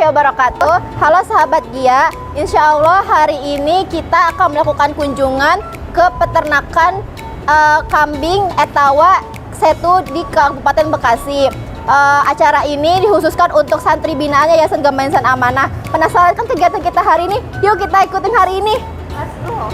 wabarakatuh. Halo sahabat Gia, insya Allah hari ini kita akan melakukan kunjungan ke peternakan kambing etawa Setu di Kabupaten Bekasi. Acara ini dikhususkan untuk santri binaan Yayasan Gamainsan Amanah. Penasaran kan kegiatan kita hari ini? Yuk kita ikutin hari ini. Let's go.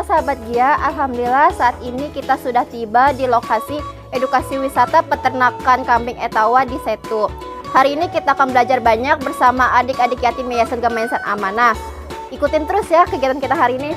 Sahabat Gia, alhamdulillah saat ini kita sudah tiba di lokasi edukasi wisata peternakan kambing etawa di Setu. Hari ini kita akan belajar banyak bersama adik-adik yatim Yayasan Gamainsan Amanah. Ikutin terus ya kegiatan kita hari ini.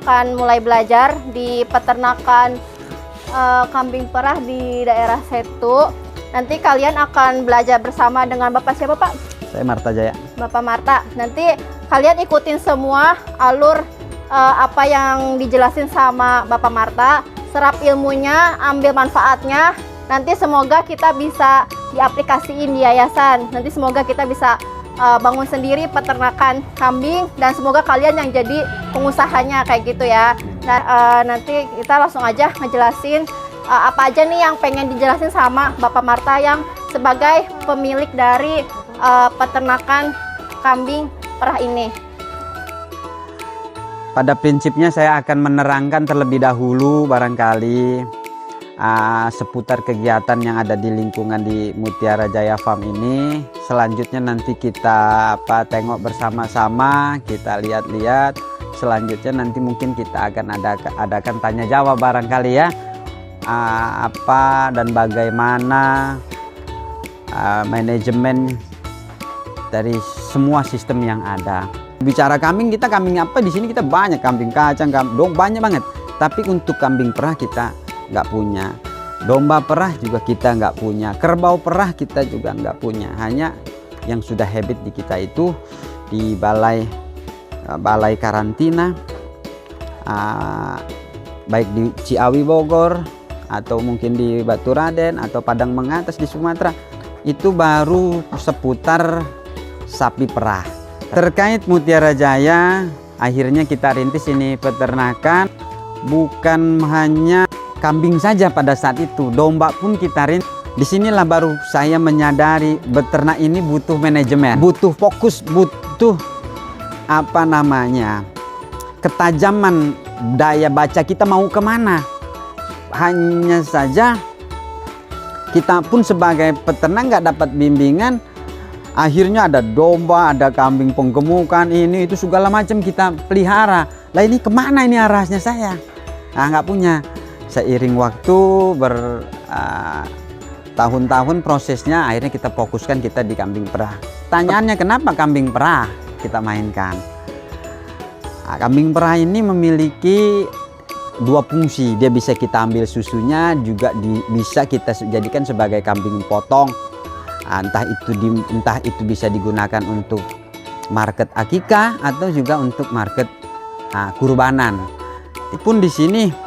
Akan mulai belajar di peternakan kambing perah di daerah Setu. Nanti kalian akan belajar bersama dengan Bapak siapa Pak? Saya Marta Jaya. Bapak Marta. Nanti kalian ikutin semua alur apa yang dijelasin sama Bapak Marta. Serap ilmunya, ambil manfaatnya. Nanti semoga kita bisa diaplikasiin di yayasan. Nanti semoga kita bisa bangun sendiri peternakan kambing dan semoga kalian yang jadi pengusahanya kayak gitu ya. Nah, nanti kita langsung aja ngejelasin apa aja nih yang pengen dijelasin sama Bapak Marta yang sebagai pemilik dari peternakan kambing perah ini. Pada prinsipnya saya akan menerangkan terlebih dahulu barangkali seputar kegiatan yang ada di lingkungan di Mutiara Jaya Farm ini. Selanjutnya nanti kita tengok bersama-sama, kita lihat-lihat. Selanjutnya nanti mungkin kita akan adakan tanya jawab barangkali ya, apa dan bagaimana manajemen dari semua sistem yang ada. Bicara kambing, kita kambing apa di sini kita banyak, kambing kacang, kambing banyak banget. Tapi untuk kambing perah kita nggak punya, domba perah juga kita nggak punya, kerbau perah kita juga nggak punya. Hanya yang sudah habit di kita itu di balai karantina, baik di Ciawi Bogor atau mungkin di Batu Raden atau Padang Mengatas di Sumatera, itu baru seputar sapi perah. Terkait Mutiara Jaya, akhirnya kita rintis ini peternakan, bukan hanya kambing saja pada saat itu, domba pun kita rintis. Disinilah baru saya menyadari beternak ini butuh manajemen, butuh fokus, butuh ketajaman daya baca kita mau kemana. Hanya saja kita pun sebagai peternak nggak dapat bimbingan, akhirnya ada domba, ada kambing penggemukan, ini itu segala macam kita pelihara. Lah ini kemana ini arahnya saya? Nggak punya. Seiring waktu tahun-tahun prosesnya, akhirnya kita fokuskan kita di kambing perah. Tanyaannya kenapa kambing perah kita mainkan? Kambing perah ini memiliki dua fungsi. Dia bisa kita ambil susunya, juga bisa kita jadikan sebagai kambing potong. Entah itu bisa digunakan untuk market akikah atau juga untuk market kurbanan. Pun di sini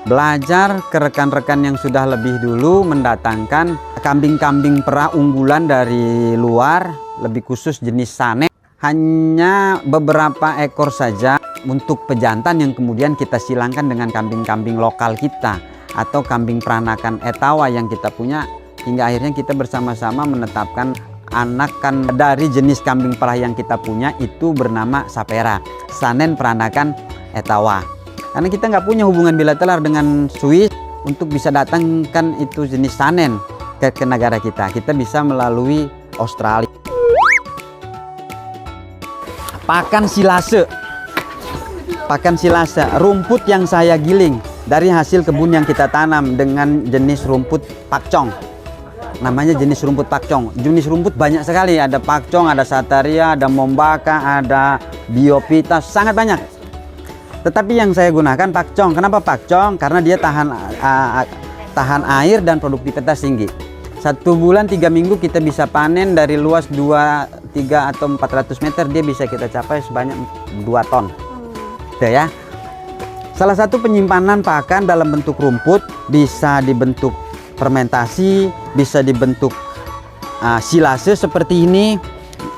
belajar ke rekan-rekan yang sudah lebih dulu mendatangkan kambing-kambing perah unggulan dari luar, lebih khusus jenis Sanen. Hanya beberapa ekor saja untuk pejantan yang kemudian kita silangkan dengan kambing-kambing lokal kita atau kambing peranakan etawa yang kita punya, hingga akhirnya kita bersama-sama menetapkan anakan dari jenis kambing perah yang kita punya itu bernama Sapera, Sanen peranakan etawa. Karena kita nggak punya hubungan bilateral dengan Swiss untuk bisa datangkan itu jenis Sanen ke negara kita. Kita bisa melalui Australia. Pakan silase. Pakan silase, rumput yang saya giling dari hasil kebun yang kita tanam dengan jenis rumput pakcong. namanya jenis rumput pakcong. Jenis rumput banyak sekali, ada pakcong, ada sataria, ada mombaka, ada biopita, sangat banyak. Tetapi yang saya gunakan pakcong. Kenapa pakcong? Karena dia tahan air dan produktivitas tinggi. 1 bulan 3 minggu kita bisa panen dari luas 2, 3 atau 400 meter, dia bisa kita capai sebanyak 2 ton. Gitu ya. Salah satu penyimpanan pakan dalam bentuk rumput bisa dibentuk fermentasi, bisa dibentuk silase seperti ini,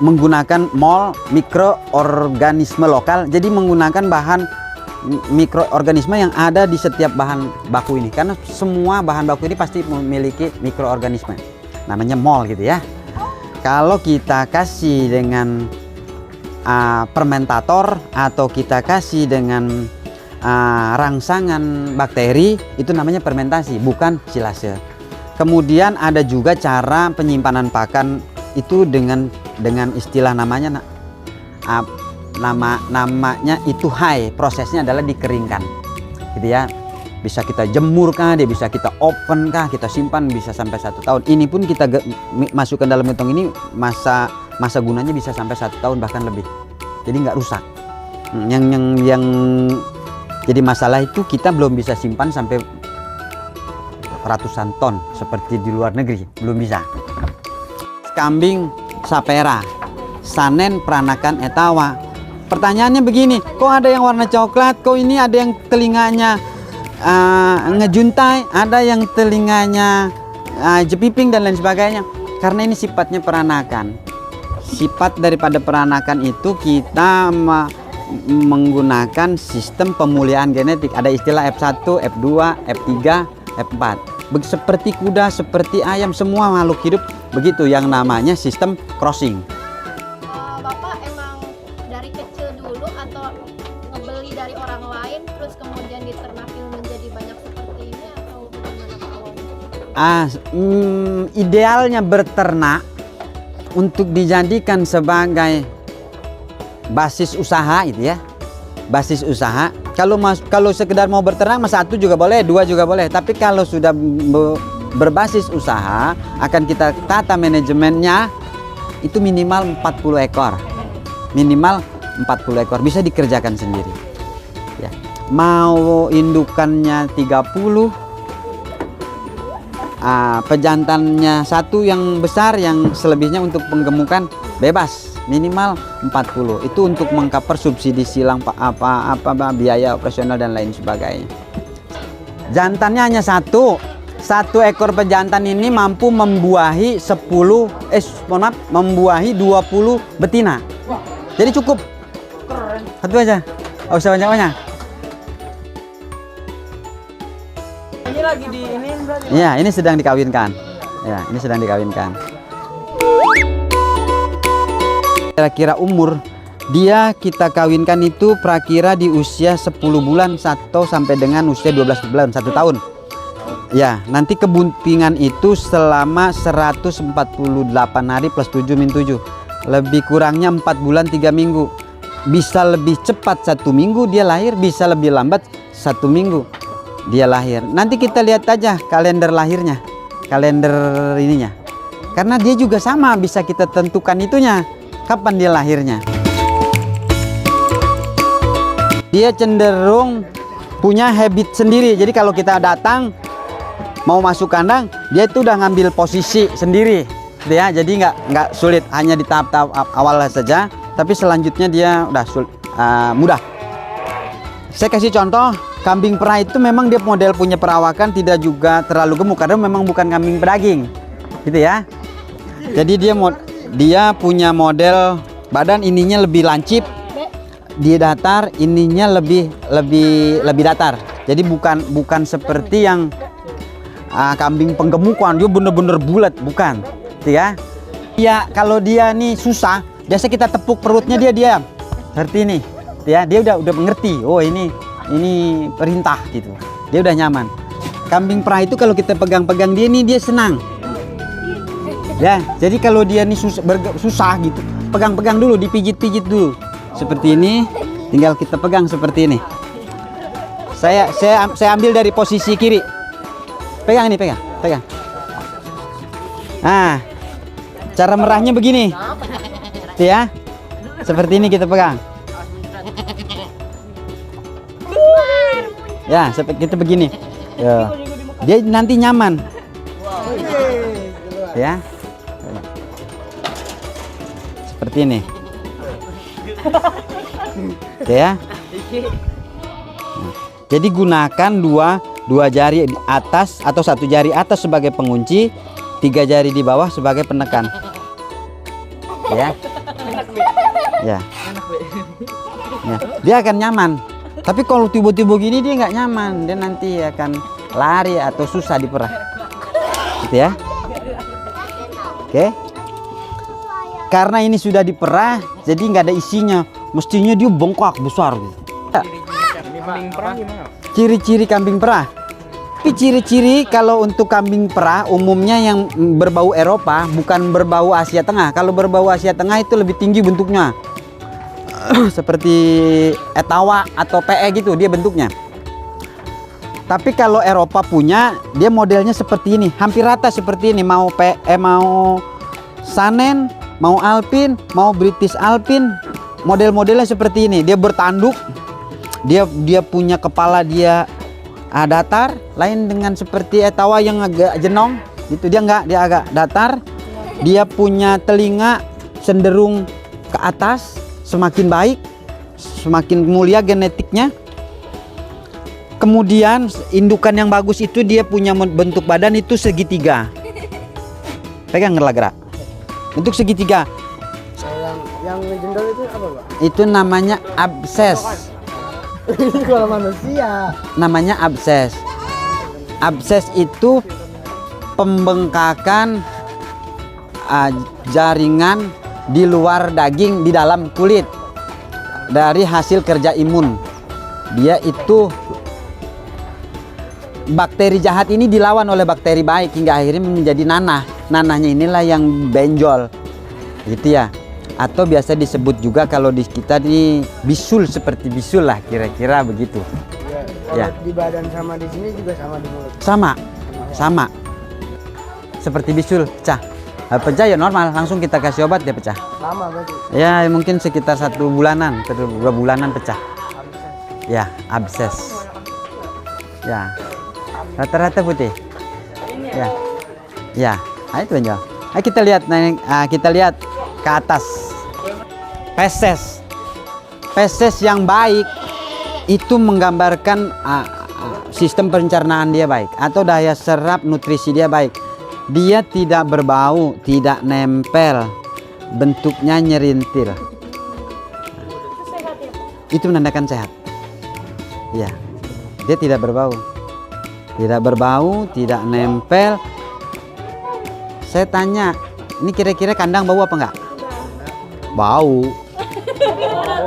menggunakan mol mikroorganisme lokal. Jadi menggunakan bahan mikroorganisme yang ada di setiap bahan baku ini, karena semua bahan baku ini pasti memiliki mikroorganisme, namanya mol gitu ya. Kalau kita kasih dengan fermentator atau kita kasih dengan rangsangan bakteri, itu namanya fermentasi, bukan silase. Kemudian ada juga cara penyimpanan pakan itu dengan istilah namanya namanya itu high, prosesnya adalah dikeringkan gitu ya. Bisa kita jemur kah, dia bisa kita oven kah, kita simpan bisa sampai 1 tahun. Ini pun kita masukkan dalam gentong ini, masa gunanya bisa sampai 1 tahun bahkan lebih, jadi nggak rusak. Yang jadi masalah itu kita belum bisa simpan sampai ratusan ton seperti di luar negeri, belum bisa. Kambing sapera, sanen peranakan etawa. Pertanyaannya begini, kok ada yang warna coklat, kok ini ada yang telinganya ngejuntai, ada yang telinganya jepiping dan lain sebagainya. Karena ini sifatnya peranakan. Sifat daripada peranakan itu kita menggunakan sistem pemulihan genetik. Ada istilah F1, F2, F3, F4. Seperti kuda, seperti ayam, semua makhluk hidup begitu, yang namanya sistem crossing. Bapak emang dari kecil dulu atau ngebeli dari orang lain terus kemudian diternakin menjadi banyak seperti ini, atau bagaimana awalnya? Idealnya berternak untuk dijadikan sebagai basis usaha itu ya, basis usaha. Kalau sekedar mau berternak, 1 juga boleh, 2 juga boleh. Tapi kalau sudah berbasis usaha, akan kita tata manajemennya itu minimal 40 ekor. Minimal 40 ekor bisa dikerjakan sendiri. Ya. Mau indukannya 30, pejantannya 1 yang besar, yang selebihnya untuk penggemukan bebas, minimal 40. Itu untuk mengcover subsidi silang apa biaya operasional dan lain sebagainya. Jantannya hanya 1 ekor pejantan ini mampu membuahi 20 betina. Jadi cukup. Satu aja, nggak usah banyak-banyak. Ini lagi di ini berarti. Iya, ini sedang dikawinkan. Ya, ini sedang dikawinkan. Kira-kira umur dia kita kawinkan itu prakira di usia 10 bulan atau sampai dengan usia 12 bulan, 1 tahun. Ya, nanti kebuntingan itu selama 148 hari plus 7-7. Lebih kurangnya 4 bulan 3 minggu. Bisa lebih cepat 1 minggu dia lahir, bisa lebih lambat 1 minggu dia lahir. Nanti kita lihat aja kalender lahirnya, kalender ininya. Karena dia juga sama, bisa kita tentukan itunya, kapan dia lahirnya. Dia cenderung punya habit sendiri. Jadi kalau kita datang mau masuk kandang, dia itu udah ngambil posisi sendiri, ya. Jadi nggak sulit, hanya di tahap-tahap awal saja. Tapi selanjutnya dia udah mudah. Saya kasih contoh, kambing perah itu memang dia model punya perawakan tidak juga terlalu gemuk, karena memang bukan kambing pedaging, gitu ya. Jadi dia punya model badan ininya lebih lancip, dia datar, ininya lebih datar. Jadi bukan seperti yang kambing penggemukan, dia bener-bener bulat, bukan, gitu ya. Ya kalau dia nih susah, biasa kita tepuk perutnya dia diam, seperti ini, ya. Dia udah mengerti, oh ini perintah gitu, dia udah nyaman. Kambing perah itu kalau kita pegang-pegang dia nih, dia senang, ya. Jadi kalau dia nih susah gitu, pegang-pegang dulu, dipijit-pijit dulu, seperti ini, tinggal kita pegang seperti ini. Saya ambil dari posisi kiri. Pegang ini, pegang. Nah, cara merahnya begini. Tuh ya. Seperti ini kita pegang. Ya, kita begini. Ya. Dia nanti nyaman. Ya. Seperti ini. Oke ya. Nah, jadi gunakan dua jari atas atau satu jari atas sebagai pengunci, 3 jari di bawah sebagai penekan. Ya. Ya. Ya. Dia akan nyaman. Tapi kalau tiba-tiba gini dia nggak nyaman, dia nanti akan lari atau susah diperah. Gitu ya. Oke. Karena ini sudah diperah, jadi nggak ada isinya. Mestinya dia bengkak besar. Kambing perah gimana? Ciri-ciri kambing perah. Tapi ciri-ciri kalau untuk kambing perah umumnya yang berbau Eropa, bukan berbau Asia Tengah. Kalau berbau Asia Tengah itu lebih tinggi bentuknya. Seperti etawa atau PE gitu dia bentuknya. Tapi kalau Eropa punya, dia modelnya seperti ini, hampir rata seperti ini. Mau PE, mau Sanen, mau Alpine, mau British Alpine, model-modelnya seperti ini. Dia bertanduk, dia punya kepala dia datar, lain dengan seperti etawa yang agak jenong. Gitu dia enggak, dia agak datar. Dia punya telinga cenderung ke atas, semakin baik, semakin mulia genetiknya. Kemudian indukan yang bagus itu dia punya bentuk badan itu segitiga. Pegang gerak. Bentuk segitiga. Yang jendol itu apa, Pak? Itu namanya abses. Kalau manusia. Namanya abses. Abses itu pembengkakan jaringan di luar daging di dalam kulit dari hasil kerja imun. Dia itu bakteri jahat ini dilawan oleh bakteri baik hingga akhirnya menjadi nanah. Nanahnya inilah yang benjol, gitu ya. Atau biasa disebut juga kalau di kita ini bisul, seperti bisul lah kira-kira begitu. Ya, kalau di badan sama di sini juga sama di mulut. Sama. Seperti bisul pecah. Pecah ya normal, langsung kita kasih obat dia pecah. Lama berarti. Ya mungkin sekitar 1 bulanan, 2 bulanan pecah. Ya, abses. Ya, rata-rata putih. Ya, ya. Nah, itu benjol. Nah, kita lihat ke atas. Feses yang baik itu menggambarkan sistem pencernaan dia baik atau daya serap nutrisi dia baik. Dia tidak berbau, tidak nempel, bentuknya nyerintil. Itu menandakan sehat. Ya, dia tidak berbau, tidak nempel. Saya tanya, ini kira-kira kandang bau apa enggak? Bau.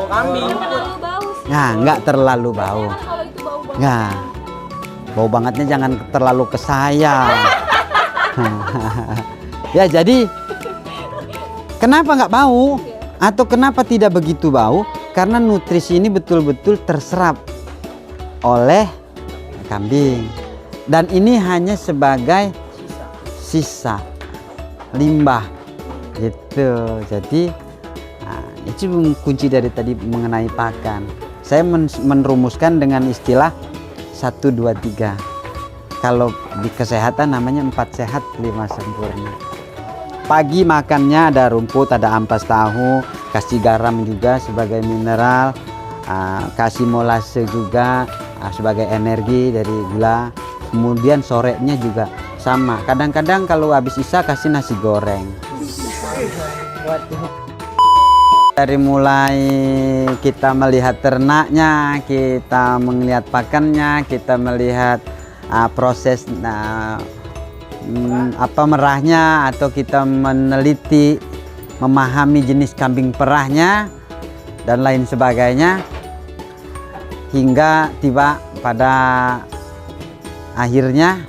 Kambing. Nah, enggak terlalu bau. Nah, bau bangetnya jangan terlalu ke saya. Ya, jadi kenapa nggak bau atau kenapa tidak begitu bau? Karena nutrisi ini betul-betul terserap oleh kambing dan ini hanya sebagai sisa limbah gitu. Jadi itu kunci dari tadi mengenai pakan. Saya merumuskan dengan istilah 1, 2, 3. Kalau di kesehatan namanya 4 sehat 5 sempurna. Pagi makannya ada rumput, ada ampas tahu, kasih garam juga sebagai mineral, kasih molase juga sebagai energi dari gula. Kemudian sorenya juga sama. Kadang-kadang kalau habis isya kasih nasi goreng. Dari mulai kita melihat ternaknya, kita melihat pakannya, kita melihat proses merahnya, atau kita meneliti memahami jenis kambing perahnya dan lain sebagainya hingga tiba pada akhirnya.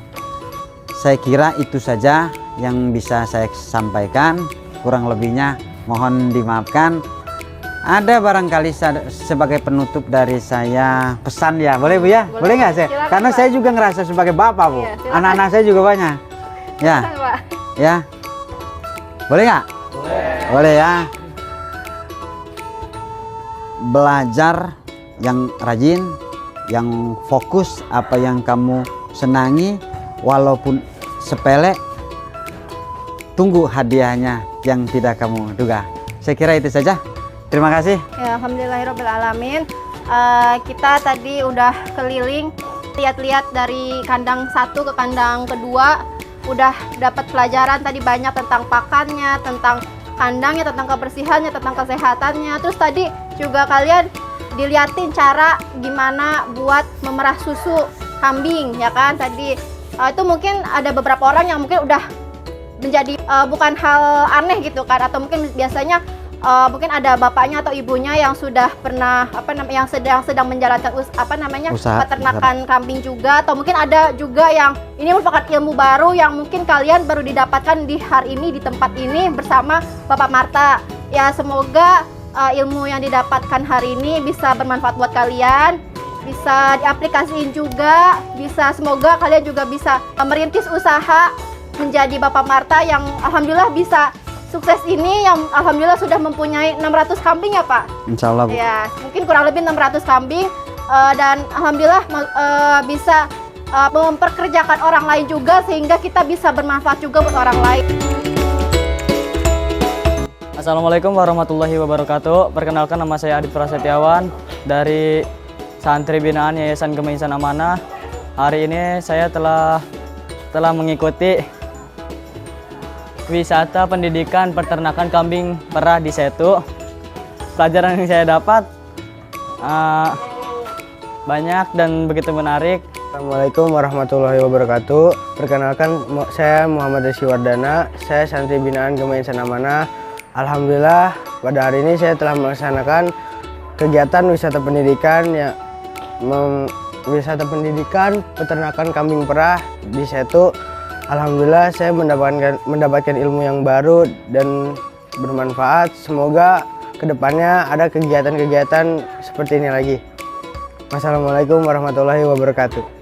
Saya kira itu saja yang bisa saya sampaikan, kurang lebihnya mohon dimaafkan. Ada barangkali sebagai penutup dari saya pesan ya, boleh Bu ya? Boleh nggak saya? Silakan, karena Pak. saya juga ngerasa sebagai bapak Bu. Iya, silakan. Anak-anak saya juga banyak. Ya, Pak. ya. Boleh nggak? Boleh ya. Belajar yang rajin, yang fokus apa yang kamu senangi, walaupun sepele, tunggu hadiahnya yang tidak kamu duga. Saya kira itu saja. Terima kasih. Ya, alhamdulillahirobbilalamin. Kita tadi udah keliling, lihat-lihat dari kandang 1 ke kandang kedua, udah dapat pelajaran tadi banyak tentang pakannya, tentang kandangnya, tentang kebersihannya, tentang kesehatannya. Terus tadi juga kalian diliatin cara gimana buat memerah susu kambing, ya kan? Tadi itu mungkin ada beberapa orang yang mungkin udah menjadi bukan hal aneh gitu kan, atau mungkin biasanya mungkin ada bapaknya atau ibunya yang sudah pernah yang sedang menjalankan Usaha. peternakan kambing juga, atau mungkin ada juga yang ini merupakan ilmu baru yang mungkin kalian baru didapatkan di hari ini di tempat ini bersama Bapak Marta. Ya, semoga ilmu yang didapatkan hari ini bisa bermanfaat buat kalian, bisa diaplikasiin juga, semoga kalian juga bisa merintis usaha menjadi Bapak Marta yang alhamdulillah bisa sukses ini, yang alhamdulillah sudah mempunyai 600 kambing ya Pak? Insya Allah, Bu. Ya, mungkin kurang lebih 600 kambing dan alhamdulillah bisa memperkerjakan orang lain juga sehingga kita bisa bermanfaat juga buat orang lain. Assalamualaikum warahmatullahi wabarakatuh. Perkenalkan, nama saya Adit Prasetyawan dari Santri Binaan Yayasan Gema Insan Amanah. Hari ini saya telah mengikuti wisata pendidikan peternakan kambing perah di Setu. Pelajaran yang saya dapat banyak dan begitu menarik. Assalamualaikum warahmatullahi wabarakatuh. Perkenalkan, saya Muhammad Rizky Wardana. Saya santri binaan Gema Insan Amanah. Alhamdulillah pada hari ini saya telah melaksanakan kegiatan wisata pendidikan peternakan kambing perah di Setu. Alhamdulillah saya mendapatkan ilmu yang baru dan bermanfaat. Semoga kedepannya ada kegiatan-kegiatan seperti ini lagi. Wassalamualaikum warahmatullahi wabarakatuh.